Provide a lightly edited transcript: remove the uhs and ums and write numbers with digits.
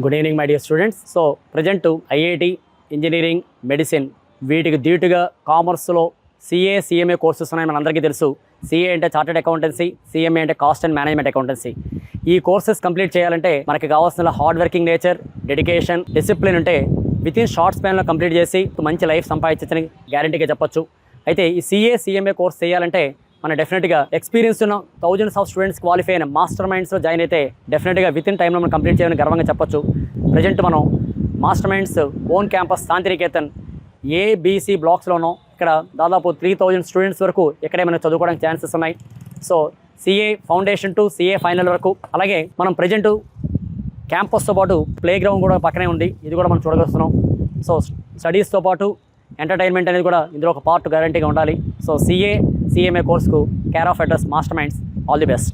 Good evening my dear students. So present IIT, engineering, medicine వీటికి ధీటుగా కామర్స్లో CA, CMA courses ఉన్నాయి. మనందరికీ తెలుసు. సిఏ అంటే చార్టెడ్ అకౌంటెన్సీ, సిఎంఏ అంటే కాస్ట్ అండ్ మేనేజ్మెంట్ అకౌంటెన్సీ. ఈ కోర్సెస్ కంప్లీట్ చేయాలంటే మనకి కావాల్సిన hard working nature, dedication, discipline ఉంటే వితిన్ షార్ట్ స్పాన్లో కంప్లీట్ చేసి మంచి లైఫ్ సంపాదించని గ్యారంటీగా చెప్పొచ్చు. అయితే ఈ సిఏ, సిఎంఏ కోర్స్ చేయాలంటే మనం డెఫినెట్గా ఎక్స్పీరియన్స్ ఉన్న థౌజండ్స్ ఆఫ్ స్టూడెంట్స్ క్వాలిఫై అయిన మాస్టర్ మైండ్స్లో జాయిన్ అయితే డెఫినెట్గా వితిన్ టైంలో మనం కంప్లీట్ చేయాలని గర్వంగా చెప్పొచ్చు. ప్రజెంట్ మనం Master Minds own campus Shantiniketan ABC బ్లాక్స్లోనూ ఇక్కడ దాదాపు 3000 స్టూడెంట్స్ వరకు ఇక్కడే మనం చదువుకోవడానికి ఛాన్సెస్ ఉన్నాయి. So CA foundation to CA final వరకు. అలాగే మనం ప్రజెంట్ క్యాంపస్తో పాటు ప్లే గ్రౌండ్ కూడా పక్కనే ఉంది. ఇది కూడా మనం చూడగలుస్తున్నాం. సో స్టడీస్తో పాటు ఎంటర్టైన్మెంట్ అనేది కూడా ఇందులో ఒక పార్ట్ గ్యారంటీగా ఉండాలి. సో సిఏ, సిఎంఏ కోర్స్కు care of address Master Minds. All the best.